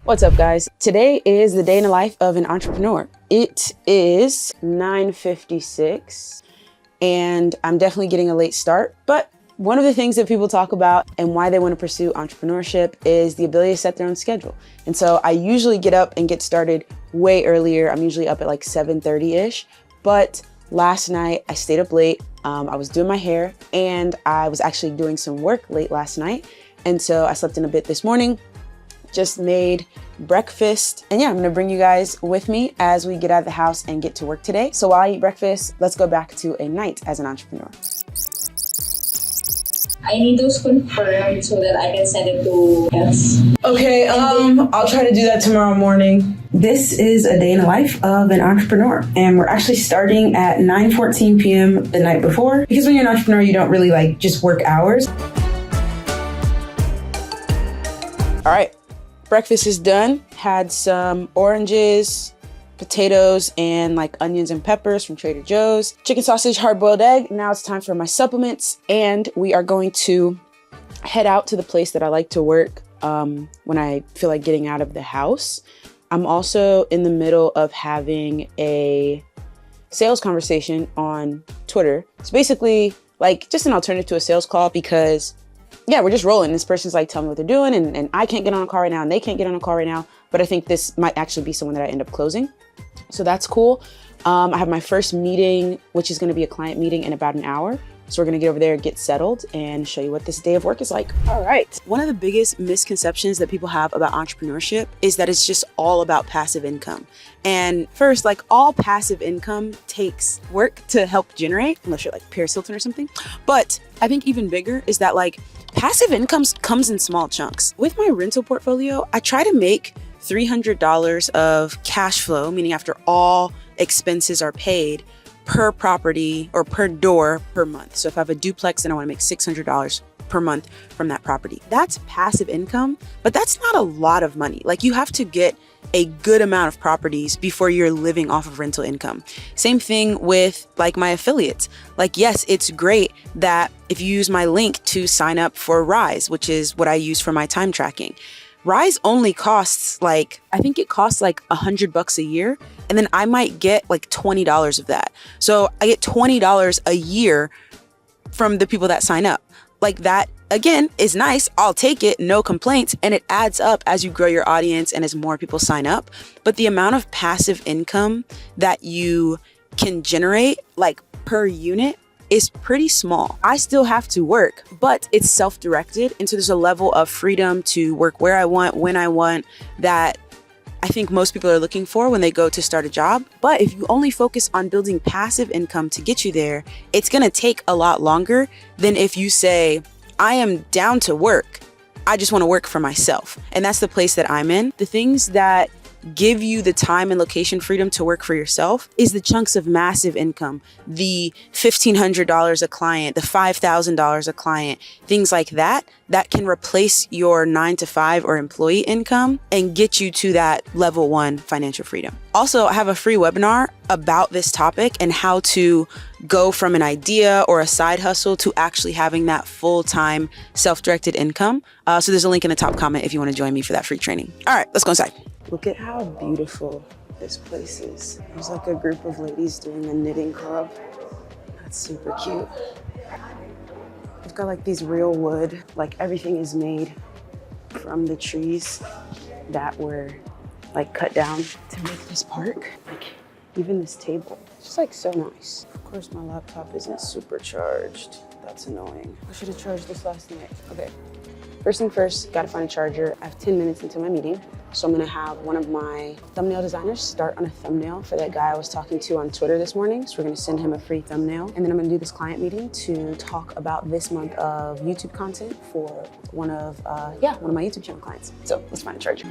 What's up, guys? Today is the day in the life of an entrepreneur. It is 9:56 and I'm definitely getting a late start, but one of the things that people talk about and why they want to pursue entrepreneurship is the ability to set their own schedule. And so I usually get up and get started way earlier. I'm usually up at like 7:30-ish, but last night I stayed up late. I was doing my hair and I was actually doing some work late last night. And so I slept in a bit this morning. Just made breakfast. And yeah, I'm gonna bring you guys with me as we get out of the house and get to work today. So while I eat breakfast, let's go back to a night as an entrepreneur. I need those confirmed so that I can send it to Yes. Okay, I'll try to do that tomorrow morning. This is a day in the life of an entrepreneur. And we're actually starting at 9:14 p.m. the night before. Because when you're an entrepreneur, you don't really like just work hours. All right. Breakfast is done. Had some oranges, potatoes, and like onions and peppers from Trader Joe's. Chicken sausage, hard-boiled egg. Now it's time for my supplements. And we are going to head out to the place that I like to work when I feel like getting out of the house. I'm also in the middle of having a sales conversation on Twitter. It's basically like just an alternative to a sales call because yeah, we're just rolling. This person's like telling me what they're doing and I can't get on a call right now and they can't get on a call right now. But I think this might actually be someone that I end up closing. So that's cool. I have my first meeting, which is going to be a client meeting in about an hour. So we're going to get over there, get settled, and show you what this day of work is like. All right. One of the biggest misconceptions that people have about entrepreneurship is that it's just all about passive income. And first, like all passive income takes work to help generate, unless you're like Paris Hilton or something. But I think even bigger is that like passive income comes in small chunks. With my rental portfolio, I try to make $300 of cash flow, meaning after all expenses are paid, per property or per door per month. So if I have a duplex and I want to make $600 per month from that property, that's passive income, but that's not a lot of money. Like you have to get a good amount of properties before you're living off of rental income. Same thing with like my affiliates. Like, yes, it's great that if you use my link to sign up for Rise, which is what I use for my time tracking. Rise only costs like, I think it costs like $100 a year. And then I might get like $20 of that. So I get $20 a year from the people that sign up. Like that, again, is nice. I'll take it, no complaints. And it adds up as you grow your audience and as more people sign up. But the amount of passive income that you can generate like per unit is pretty small. I still have to work, but it's self-directed. And so there's a level of freedom to work where I want, when I want, that I think most people are looking for when they go to start a job. But if you only focus on building passive income to get you there, it's gonna take a lot longer than if you say, I am down to work. I just wanna work for myself. And that's the place that I'm in. The things that give you the time and location freedom to work for yourself is the chunks of massive income, the $1,500 a client, the $5,000 a client, things like that, that can replace your 9-to-5 or employee income and get you to that level 1 financial freedom. Also, I have a free webinar about this topic and how to go from an idea or a side hustle to actually having that full-time self-directed income. So there's a link in the top comment if you want to join me for that free training. All right, let's go inside. Look at how beautiful this place is. There's like a group of ladies doing a knitting club. That's super cute. They've got like these real wood, like everything is made from the trees that were like cut down to make this park. Like even this table, it's just like so nice. Of course my laptop isn't supercharged. That's annoying. I should have charged this last night. Okay. First thing first, gotta find a charger. I have 10 minutes until my meeting. So I'm gonna have one of my thumbnail designers start on a thumbnail for that guy I was talking to on Twitter this morning. So we're gonna send him a free thumbnail. And then I'm gonna do this client meeting to talk about this month of YouTube content for one of my YouTube channel clients. So let's find a charger.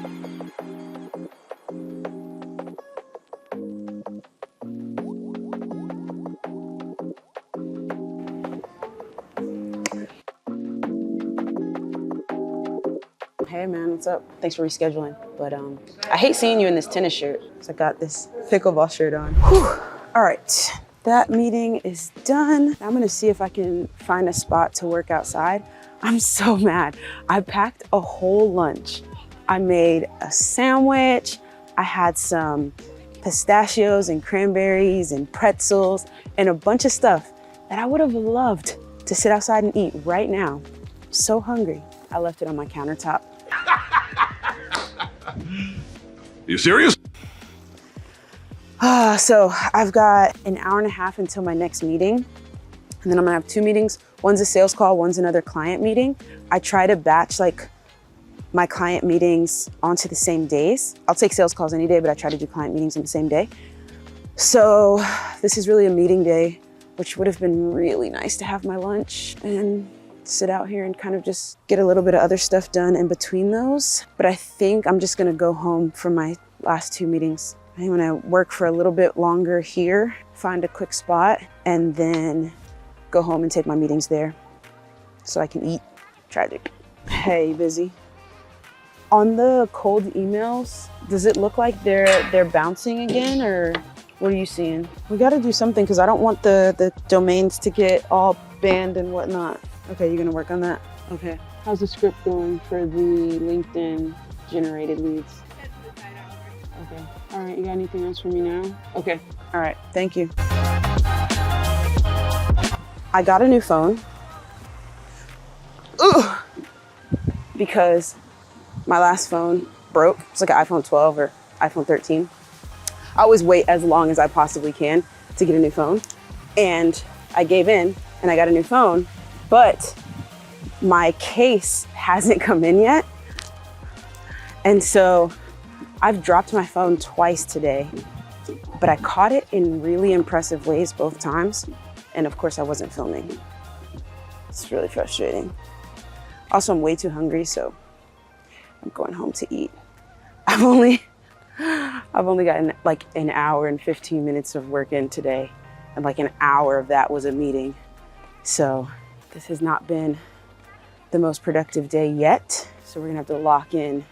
Hey man, what's up? Thanks for rescheduling. But I hate seeing you in this tennis shirt. So I got this pickleball shirt on. Whew. All right, that meeting is done. I'm gonna see if I can find a spot to work outside. I'm so mad. I packed a whole lunch I made a sandwich. I had some pistachios and cranberries and pretzels and a bunch of stuff that I would have loved to sit outside and eat right now. I'm so hungry. I left it on my countertop. You serious? So I've got an hour and a half until my next meeting. And then I'm gonna have 2 meetings. One's a sales call, one's another client meeting. I try to batch like my client meetings onto the same days. I'll take sales calls any day, but I try to do client meetings on the same day. So this is really a meeting day, which would have been really nice to have my lunch and sit out here and kind of just get a little bit of other stuff done in between those. But I think I'm just gonna go home for my last 2 meetings. I'm gonna work for a little bit longer here, find a quick spot, and then go home and take my meetings there so I can eat. Tragic. Hey, busy. On the cold emails, does it look like they're bouncing again, or what are you seeing? We gotta do something because I don't want the domains to get all banned and whatnot. Okay, you're gonna work on that? Okay. How's the script going for the LinkedIn generated leads? Okay. All right, you got anything else for me now? Okay. All right, thank you. I got a new phone. Ugh. Because my last phone broke. It's like an iPhone 12 or iPhone 13. I always wait as long as I possibly can to get a new phone. And I gave in and I got a new phone, but my case hasn't come in yet. And so I've dropped my phone twice today, but I caught it in really impressive ways both times. And of course I wasn't filming. It's really frustrating. Also, I'm way too hungry, so I'm going home to eat. I've only gotten like an hour and 15 minutes of work in today, and like an hour of that was a meeting. So this has not been the most productive day yet. So we're gonna have to lock in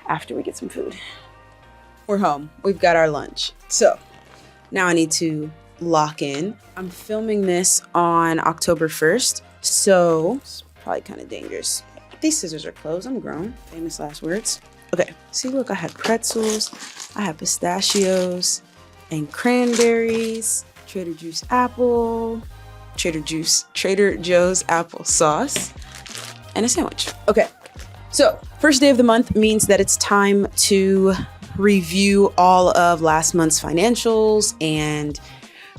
after we get some food. We're home. We've got our lunch. So now I need to lock in. I'm filming this on October 1st, so it's probably kind of dangerous. These scissors are closed. I'm grown. Famous last words. Okay, see, look, I had pretzels, I had pistachios and cranberries, Trader Joe's apple sauce, and a sandwich. Okay, so first day of the month means that it's time to review all of last month's financials and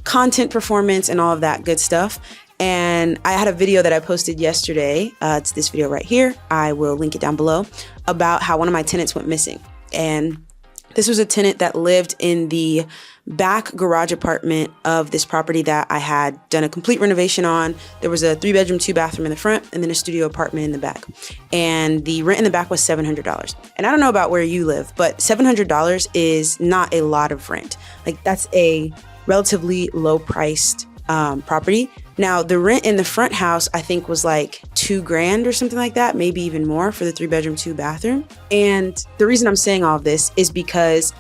content performance and all of that good stuff. And I had a video that I posted yesterday. It's this video right here. I will link it down below, about how one of my tenants went missing. And this was a tenant that lived in the back garage apartment of this property that I had done a complete renovation on. There was a 3-bedroom, 2-bathroom in the front and then a studio apartment in the back. And the rent in the back was $700. And I don't know about where you live, but $700 is not a lot of rent. Like, that's a relatively low priced property. Now, the rent in the front house, I think, was like $2,000 or something like that, maybe even more for the 3-bedroom, 2-bathroom. And the reason I'm saying all of this is because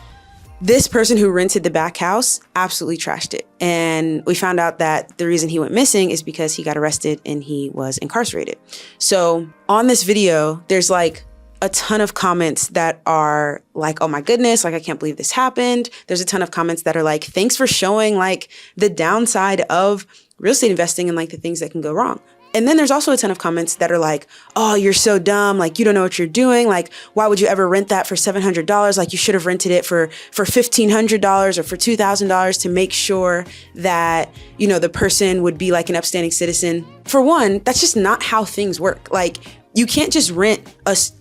this person who rented the back house absolutely trashed it. And we found out that the reason he went missing is because he got arrested and he was incarcerated. So on this video, there's like a ton of comments that are like, oh my goodness, like, I can't believe this happened. There's a ton of comments that are like, thanks for showing like the downside of real estate investing and like the things that can go wrong. And then there's also a ton of comments that are like, oh, you're so dumb. Like, you don't know what you're doing. Like, why would you ever rent that for $700? Like, you should have rented it for $1,500 or for $2,000 to make sure that, you know, the person would be like an upstanding citizen. For one, that's just not how things work. Like, you can't just rent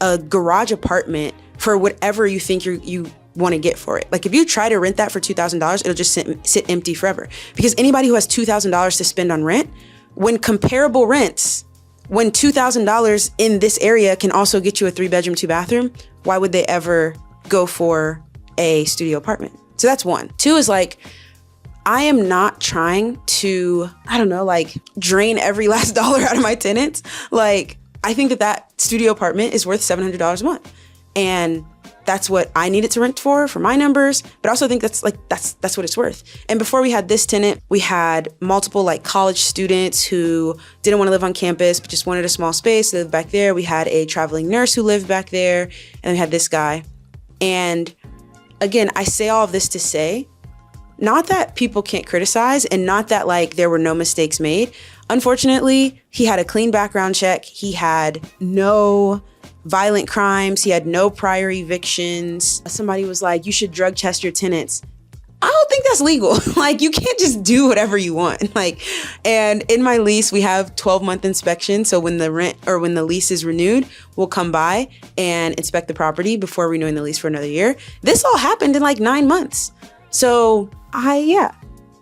a garage apartment for whatever you think you want to get for it. Like, if you try to rent that for $2,000, it'll just sit empty forever. Because anybody who has $2,000 to spend on rent, when comparable rents, when $2,000 in this area can also get you a 3-bedroom, 2-bathroom, why would they ever go for a studio apartment? So that's one. Two is like, I am not trying to, I don't know, like, drain every last dollar out of my tenants. Like, I think that studio apartment is worth $700 a month. And that's what I needed to rent for my numbers, but I also think that's what it's worth. And before we had this tenant, we had multiple like college students who didn't want to live on campus, but just wanted a small space to live back there. We had a traveling nurse who lived back there, and we had this guy. And again, I say all of this to say, not that people can't criticize and not that like there were no mistakes made. Unfortunately, he had a clean background check. He had no violent crimes. He had no prior evictions. Somebody was like, you should drug test your tenants. I don't think that's legal. Like, you can't just do whatever you want. Like, and in my lease, we have 12-month inspection. So when the lease is renewed, we'll come by and inspect the property before renewing the lease for another year. This all happened in like 9 months. So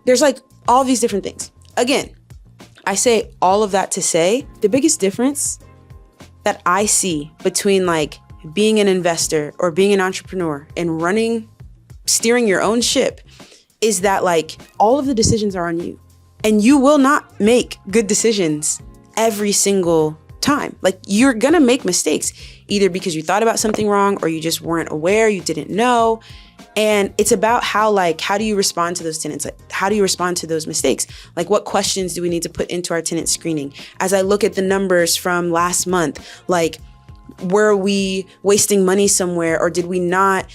there's like all these different things. Again, I say all of that to say the biggest difference that I see between like being an investor or being an entrepreneur and steering your own ship is that like all of the decisions are on you, and you will not make good decisions every single time. Like, you're gonna make mistakes either because you thought about something wrong or you just weren't aware, you didn't know. And it's about how do you respond to those tenants? Like, how do you respond to those mistakes? Like, what questions do we need to put into our tenant screening? As I look at the numbers from last month, like, were we wasting money somewhere, or did we not,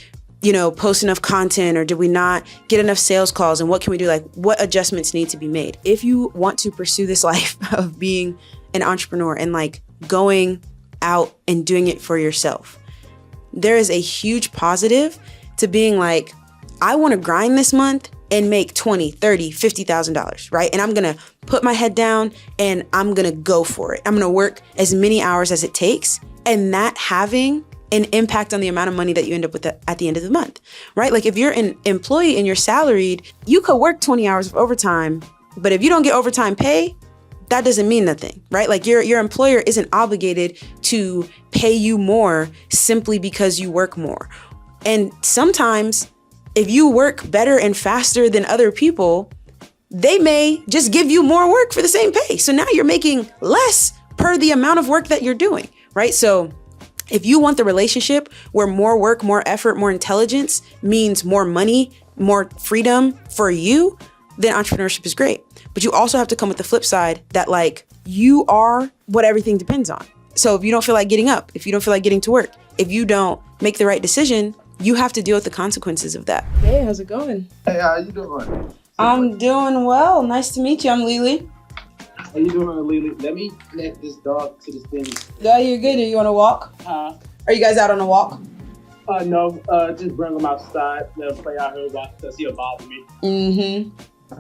post enough content, or did we not get enough sales calls? And what can we do? Like, what adjustments need to be made? If you want to pursue this life of being an entrepreneur and like going out and doing it for yourself, there is a huge positive to being like, I want to grind this month and make $20, $30, $50,000, right? And I'm going to put my head down and I'm going to go for it. I'm going to work as many hours as it takes, and that having an impact on the amount of money that you end up with at the end of the month, right? Like, if you're an employee and you're salaried, you could work 20 hours of overtime, but if you don't get overtime pay, that doesn't mean nothing, right? Like, your employer isn't obligated to pay you more simply because you work more. And sometimes if you work better and faster than other people, they may just give you more work for the same pay. So now you're making less per the amount of work that you're doing, right? So if you want the relationship where more work, more effort, more intelligence means more money, more freedom for you, then entrepreneurship is great. But you also have to come with the flip side that like, you are what everything depends on. So if you don't feel like getting up, if you don't feel like getting to work, if you don't make the right decision, you have to deal with the consequences of that. Hey, how's it going? Hey, how you doing? I'm doing well. Nice to meet you. I'm Lily. How you doing, Lily? Let me connect this dog to this thing. Yeah, you're good. Are you on a walk? Are you guys out on a walk? No. Just bring him outside. Let him play out here because he'll bother me. Mm-hmm.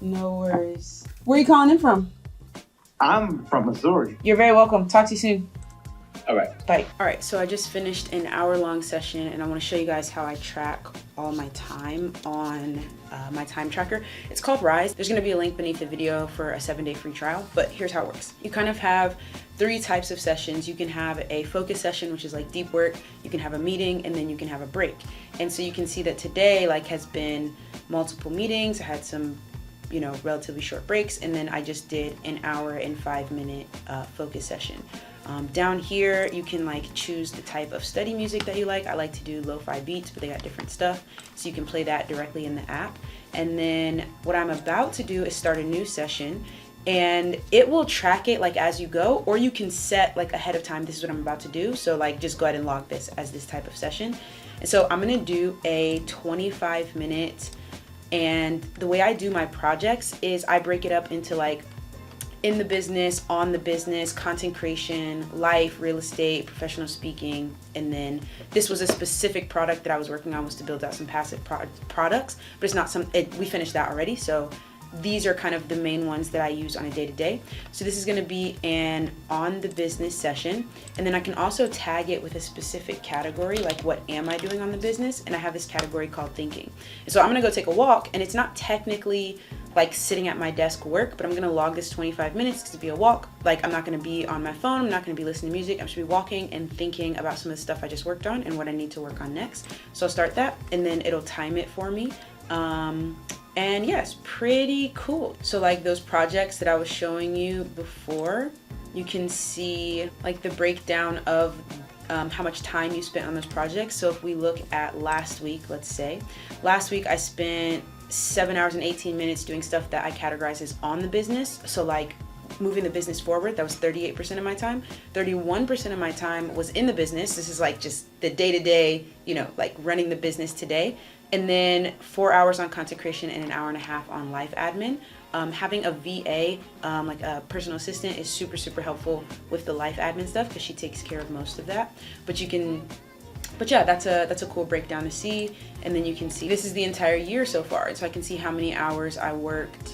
No worries. Where are you calling in from? I'm from Missouri. You're very welcome. Talk to you soon. All right. Bye. All right, so I just finished an hour-long session, and I want to show you guys how I track all my time on my time tracker. It's called Rise. There's going to be a link beneath the video for a 7-day free trial, but here's how it works. You kind of have 3 types of sessions. You can have a focus session, which is like deep work. You can have a meeting, and then you can have a break. And so you can see that today has been multiple meetings. I had some relatively short breaks, and then I just did an hour and 5-minute focus session. Down here, you can choose the type of study music that you like. I like to do lo-fi beats, but they got different stuff, so you can play that directly in the app. And then what I'm about to do is start a new session, and it will track it as you go, or you can set ahead of time, this is what I'm about to do. So just go ahead and log this as this type of session. And so I'm gonna do a 25-minute, and the way I do my projects is I break it up into in the business, on the business, content creation, life, real estate, professional speaking. And then this was a specific product that I was working on, was to build out some passive products, but it's not we finished that already. So these are kind of the main ones that I use on a day-to-day. So this is gonna be an on the business session. And then I can also tag it with a specific category, what am I doing on the business? And I have this category called thinking. And so I'm gonna go take a walk, and it's not technically sitting at my desk work, but I'm gonna log this 25 minutes to be a walk. I'm not gonna be on my phone, I'm not gonna be listening to music, I'm just gonna be walking and thinking about some of the stuff I just worked on and what I need to work on next. So I'll start that, and then it'll time it for me. And yeah, it's pretty cool. So those projects that I was showing you before, you can see the breakdown of how much time you spent on those projects. So if we look at last week, let's say, last week I spent 7 hours and 18 minutes doing stuff that I categorize as on the business. So like moving the business forward, that was 38% of my time. 31% of my time was in the business. This is like just the day-to-day, you know, like running the business today. And then 4 hours on content creation and an hour and a half on life admin. Having a VA, like a personal assistant, is super, super helpful with the life admin stuff because she takes care of most of that. But yeah, that's a cool breakdown to see. And then you can see this is the entire year so far. And so I can see how many hours I worked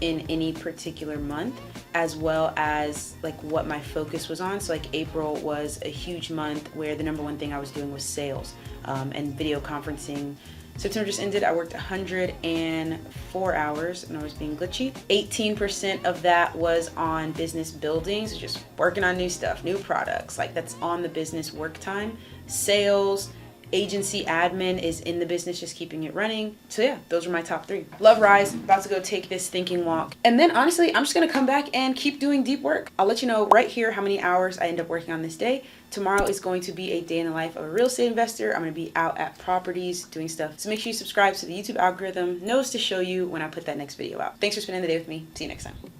in any particular month, as well as like what my focus was on. So like April was a huge month where the number one thing I was doing was sales and video conferencing. September just ended, I worked 104 hours and I was being glitchy. 18% of that was on business building, so just working on new stuff, new products, like that's on the business work time. Sales, agency admin is in the business, just keeping it running. So yeah, those are my top 3. Love Rise, about to go take this thinking walk. And then honestly, I'm just gonna come back and keep doing deep work. I'll let you know right here how many hours I end up working on this day. Tomorrow is going to be a day in the life of a real estate investor. I'm gonna be out at properties doing stuff. So make sure you subscribe so the YouTube algorithm knows to show you when I put that next video out. Thanks for spending the day with me. See you next time.